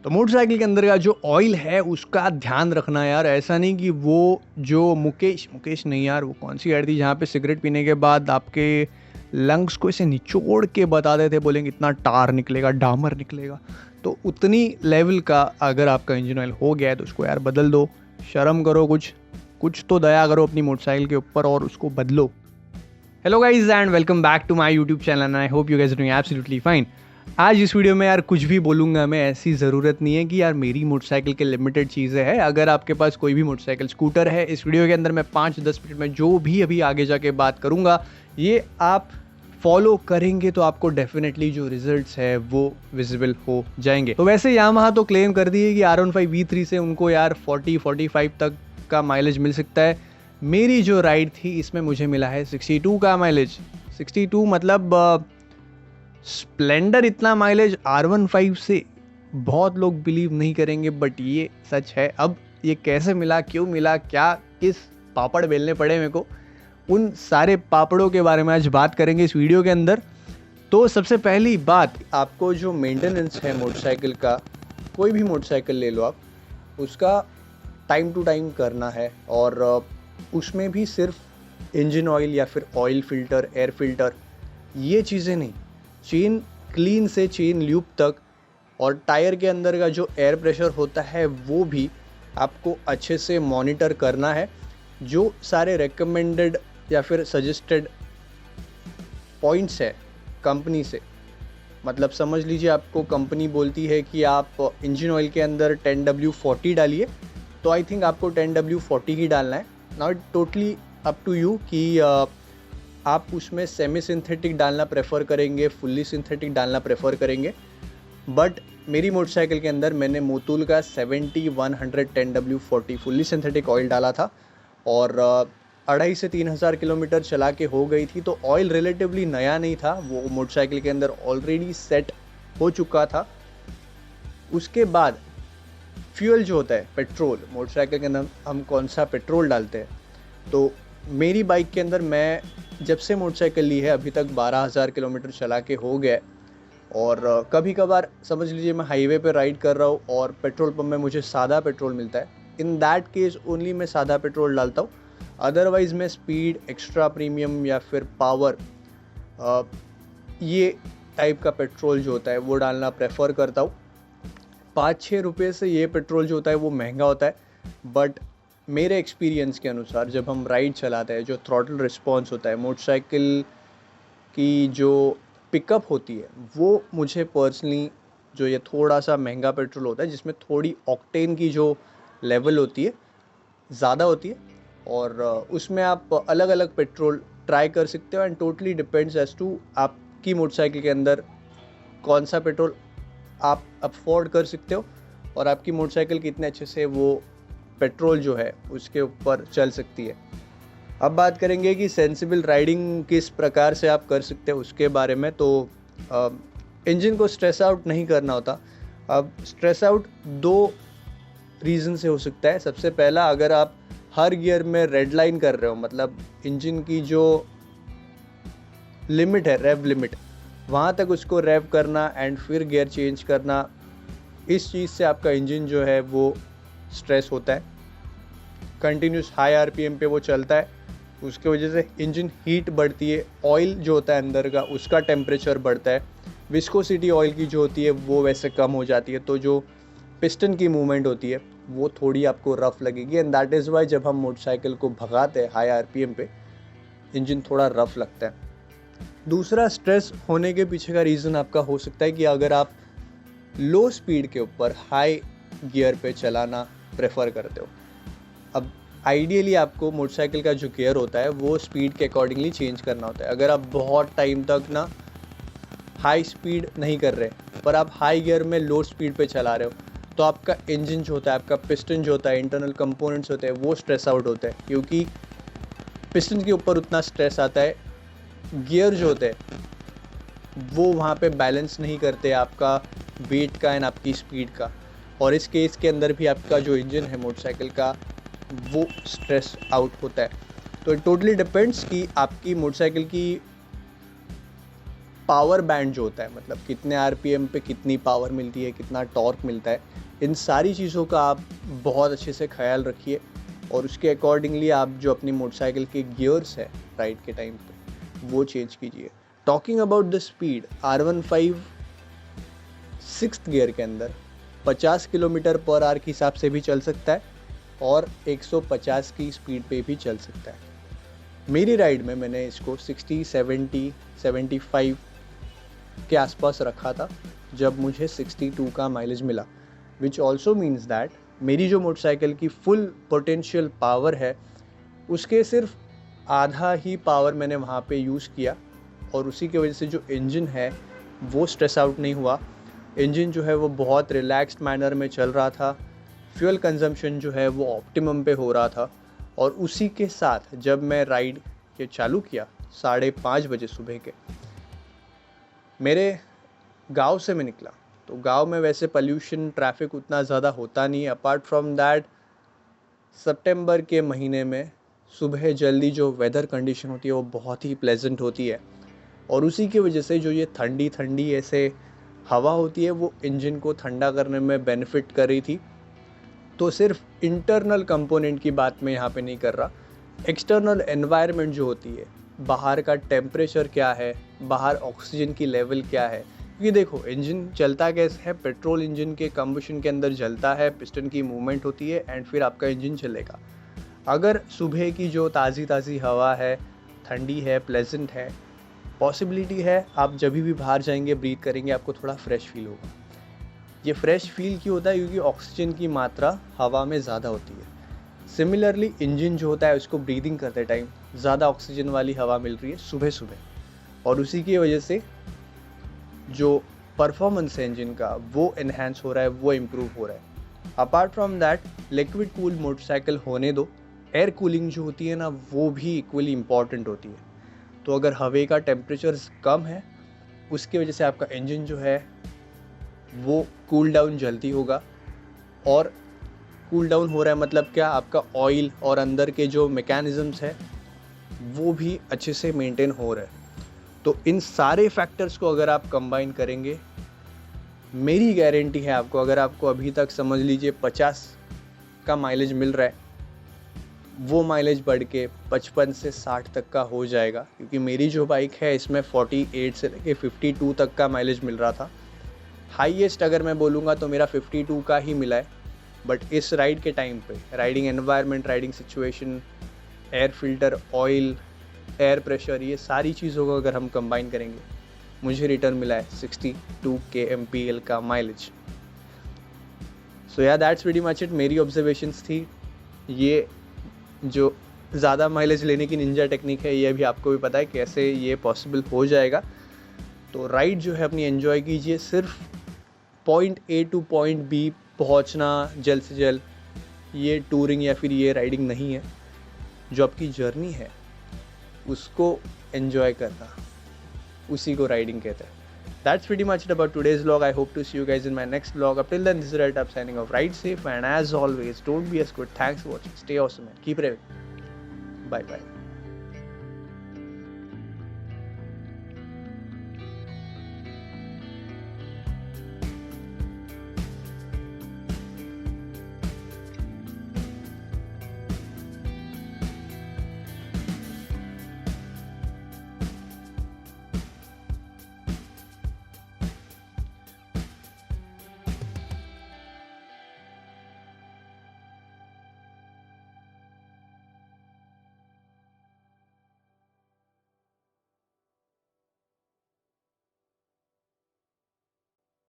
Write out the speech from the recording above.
तो मोटरसाइकिल के अंदर का जो ऑयल है उसका ध्यान रखना यार। ऐसा नहीं कि वो जो मुकेश मुकेश नहीं यार, वो कौन सी ऐड थी जहाँ पे सिगरेट पीने के बाद आपके लंग्स को ऐसे निचोड़ के बता देते, बोलेंगे इतना टार निकलेगा, डामर निकलेगा। तो उतनी लेवल का अगर आपका इंजन ऑयल हो गया है तो उसको यार बदल दो। शर्म करो, कुछ कुछ तो दया करो अपनी मोटरसाइकिल के ऊपर और उसको बदलो। Hello guys and welcome back to my YouTube channel and I hope you guys doing absolutely fine. आज इस वीडियो में यार कुछ भी बोलूँगा मैं, ऐसी ज़रूरत नहीं है कि यार मेरी मोटरसाइकिल के लिमिटेड चीज़ें हैं। अगर आपके पास कोई भी मोटरसाइकिल स्कूटर है, इस वीडियो के अंदर मैं 5-10 मिनट में जो भी अभी आगे जाके बात करूँगा ये आप फॉलो करेंगे तो आपको डेफिनेटली जो रिजल्ट्स है वो विजिबल हो जाएंगे। तो वैसे यामाहा तो क्लेम कर दी है कि R15 V3 से उनको यार 40-45 तक का माइलेज मिल सकता है। मेरी जो राइड थी इसमें मुझे मिला है 62 का माइलेज। 62 मतलब स्प्लेंडर इतना माइलेज R15 से बहुत लोग बिलीव नहीं करेंगे, बट ये सच है। अब ये कैसे मिला, क्यों मिला, क्या किस पापड़ बेलने पड़े मेरे को, उन सारे पापड़ों के बारे में आज बात करेंगे इस वीडियो के अंदर। तो सबसे पहली बात, आपको जो मेंटेनेंस है मोटरसाइकिल का, कोई भी मोटरसाइकिल ले लो आप, उसका टाइम टू टाइम करना है। और उसमें भी सिर्फ इंजन ऑयल या फिर ऑयल फिल्टर, एयर फिल्टर, ये चीज़ें नहीं, चेन क्लीन से चेन ल्यूब तक और टायर के अंदर का जो एयर प्रेशर होता है वो भी आपको अच्छे से मॉनिटर करना है। जो सारे रेकमेंडेड या फिर सजेस्टेड पॉइंट्स है कंपनी से, मतलब समझ लीजिए आपको कंपनी बोलती है कि आप इंजन ऑयल के अंदर 10W40 डालिए, तो आई थिंक आपको 10W40 ही डालना है। Not totally up to you कि आप उसमें सेमी सिंथेटिक डालना प्रेफर करेंगे, फुल्ली सिंथेटिक डालना प्रेफर करेंगे। बट मेरी मोटरसाइकिल के अंदर मैंने मोतुल का 70-100 10W40 फुल्ली सिंथेटिक ऑयल डाला था और 2,500 से 3,000 किलोमीटर चला के हो गई थी। तो ऑयल रिलेटिवली नया नहीं था, वो मोटरसाइकिल के अंदर ऑलरेडी सेट हो चुका था। उसके बाद फ्यूल जो होता है, पेट्रोल, मोटरसाइकिल के अंदर हम कौन सा पेट्रोल डालते हैं, तो मेरी बाइक के अंदर मैं जब से मोटरसाइकिल ली है अभी तक 12,000 किलोमीटर चला के हो गया है। और कभी कभार समझ लीजिए मैं हाईवे पे राइड कर रहा हूँ और पेट्रोल पंप में मुझे सादा पेट्रोल मिलता है, इन दैट केस ओनली मैं सादा पेट्रोल डालता हूँ। अदरवाइज़ मैं स्पीड, एक्स्ट्रा प्रीमियम या फिर पावर, ये टाइप का पेट्रोल जो होता है वो डालना प्रेफर करता हूँ। 5-6 रुपये से ये पेट्रोल जो होता है वो महंगा होता है, बट मेरे एक्सपीरियंस के अनुसार जब हम राइड चलाते हैं, जो थ्रॉटल रिस्पॉन्स होता है मोटरसाइकिल की, जो पिकअप होती है, वो मुझे पर्सनली, जो ये थोड़ा सा महंगा पेट्रोल होता है जिसमें थोड़ी ऑक्टेन की जो लेवल होती है ज़्यादा होती है, और उसमें आप अलग अलग पेट्रोल ट्राई कर सकते हो। And totally depends as to आपकी मोटरसाइकिल के अंदर कौन सा पेट्रोल आप अफोर्ड कर सकते हो और आपकी मोटरसाइकिल कितने अच्छे से वो पेट्रोल जो है उसके ऊपर चल सकती है। अब बात करेंगे कि सेंसिबल राइडिंग किस प्रकार से आप कर सकते हो उसके बारे में। तो इंजन को स्ट्रेस आउट नहीं करना होता। अब स्ट्रेस आउट 2 रीज़न से हो सकता है। सबसे पहला, अगर आप हर गियर में रेड लाइन कर रहे हो, मतलब इंजन की जो लिमिट है, रेव लिमिट, वहाँ तक उसको रेव करना एंड फिर गियर चेंज करना, इस चीज़ से आपका इंजन जो है वो स्ट्रेस होता है। कंटिन्यूस हाई आरपीएम पे वो चलता है, उसके वजह से इंजन हीट बढ़ती है, ऑयल जो होता है अंदर का उसका टेम्परेचर बढ़ता है, विस्कोसिटी ऑयल की जो होती है वो वैसे कम हो जाती है, तो जो पिस्टन की मूवमेंट होती है वो थोड़ी आपको रफ़ लगेगी। एंड दैट इज़ वाई जब हम मोटरसाइकिल को भगाते हैं हाई आरपीएम पे, इंजन थोड़ा रफ़ लगता है। दूसरा, स्ट्रेस होने के पीछे का रीज़न आपका हो सकता है कि अगर आप लो स्पीड के ऊपर हाई गियर पे चलाना प्रेफर करते हो। अब आइडियली आपको मोटरसाइकिल का जो गियर होता है वो स्पीड के अकॉर्डिंगली चेंज करना होता है। अगर आप बहुत टाइम तक ना हाई स्पीड नहीं कर रहे पर आप हाई गियर में लो स्पीड पे चला रहे हो, तो आपका इंजन जो होता है, आपका पिस्टन जो होता है, इंटरनल कंपोनेंट्स होते हैं, वो स्ट्रेस आउट होते हैं, क्योंकि पिस्टन के ऊपर उतना स्ट्रेस आता है। गियर जो होते हैं वो वहाँ पे बैलेंस नहीं करते आपका वेट का एंड आपकी स्पीड का, और इस केस के अंदर भी आपका जो इंजन है मोटरसाइकिल का वो स्ट्रेस आउट होता है। तो इट टोटली डिपेंड्स कि आपकी मोटरसाइकिल की पावर बैंड जो होता है, मतलब कितने आरपीएम पे कितनी पावर मिलती है, कितना टॉर्क मिलता है, इन सारी चीज़ों का आप बहुत अच्छे से ख्याल रखिए और उसके अकॉर्डिंगली आप जो अपनी मोटरसाइकिल के गियर्स है राइड के टाइम पे वो चेंज कीजिए। Talking about the speed, R15 sixth gear के अंदर 50 किलोमीटर पर आवर के हिसाब से भी चल सकता है और 150 की स्पीड पे भी चल सकता है। मेरी राइड में मैंने इसको 60, 70, 75 के आसपास रखा था जब मुझे 62 का माइलेज मिला, विच ऑल्सो मीन्स दैट मेरी जो मोटरसाइकिल की फुल पोटेंशियल पावर है उसके सिर्फ आधा ही पावर मैंने वहाँ पे यूज़ किया और उसी की वजह से जो इंजन है वो स्ट्रेस आउट नहीं हुआ। इंजन जो है वो बहुत रिलैक्स्ड मैनर में चल रहा था, फ्यूल कंजम्पशन जो है वो ऑप्टिमम पे हो रहा था और उसी के साथ जब मैं राइड के चालू किया 5:30 बजे सुबह के, मेरे गांव से मैं निकला तो गांव में वैसे पोल्यूशन ट्रैफिक उतना ज़्यादा होता नहीं है। अपार्ट फ्रॉम दैट सितंबर के महीने में सुबह जल्दी जो वेदर कंडीशन होती है वो बहुत ही प्लेजेंट होती है और उसी की वजह से जो ये ठंडी ठंडी ऐसे हवा होती है वो इंजन को ठंडा करने में बेनिफिट कर रही थी। तो सिर्फ इंटरनल कंपोनेंट की बात मैं यहाँ पे नहीं कर रहा, एक्सटर्नल एनवायरनमेंट जो होती है, बाहर का टेम्परेचर क्या है, बाहर ऑक्सीजन की लेवल क्या है। क्योंकि देखो इंजन चलता कैसे है, पेट्रोल इंजन के कंबशन के अंदर जलता है, पिस्टन की मूवमेंट होती है एंड फिर आपका इंजन चलेगा। अगर सुबह की जो ताज़ी ताज़ी हवा है, ठंडी है, प्लेजेंट है, पॉसिबिलिटी है आप जब भी बाहर जाएंगे ब्रीथ करेंगे आपको थोड़ा फ्रेश फील होगा। ये फ्रेश फील क्यों होता है? क्योंकि ऑक्सीजन की मात्रा हवा में ज़्यादा होती है। सिमिलरली इंजन जो होता है उसको ब्रीदिंग करते टाइम ज़्यादा ऑक्सीजन वाली हवा मिल रही है सुबह सुबह और उसी की वजह से जो परफॉर्मेंस है इंजन का वो इन्हेंस हो रहा है, वो इम्प्रूव हो रहा है। Apart from that liquid cool motorcycle होने दो, एयर कूलिंग जो होती है ना वो भी इक्वली इम्पॉर्टेंट होती है। तो अगर हवा का टेम्परेचर कम है उसकी वजह से आपका इंजन जो है वो कूल डाउन जल्दी होगा और कूल डाउन हो रहा है मतलब क्या, आपका ऑयल और अंदर के जो मैकेनिज़म्स है वो भी अच्छे से मेंटेन हो रहा है। तो इन सारे फैक्टर्स को अगर आप कंबाइन करेंगे, मेरी गारंटी है आपको, अगर आपको अभी तक समझ लीजिए 50 का माइलेज मिल रहा है, वो माइलेज बढ़ के 55 से 60 तक का हो जाएगा। क्योंकि मेरी जो बाइक है इसमें 48 से लेके 52 तक का माइलेज मिल रहा था। हाईएस्ट अगर मैं बोलूँगा तो मेरा 52 का ही मिला है। बट इस राइड के टाइम पे riding environment, riding situation, air filter, oil, air pressure, ये सारी चीज़ों को अगर हम कंबाइन करेंगे मुझे रिटर्न मिला है 62 kmpl का माइलेज। सो या दैट्स वेरी मच इट। मेरी ऑब्जर्वेशंस थी। ये जो ज़्यादा माइलेज लेने की निंजा टेक्निक है ये भी आपको भी पता है कैसे ये पॉसिबल हो जाएगा। तो राइड जो है अपनी एंजॉय कीजिए। सिर्फ point A two point B पहुंचना जल्द से जल्द ये टूरिंग या फिर ये राइडिंग नहीं है। जो आपकी जर्नी है उसको एंजॉय करना, उसी को राइडिंग कहते हैं। That's pretty much it about today's vlog. I hope to see you guys in my next vlog. Up till then, this is Right Up signing off. Ride safe and as always, don't be a squid. Thanks for watching. Stay awesome and keep raving. Bye bye.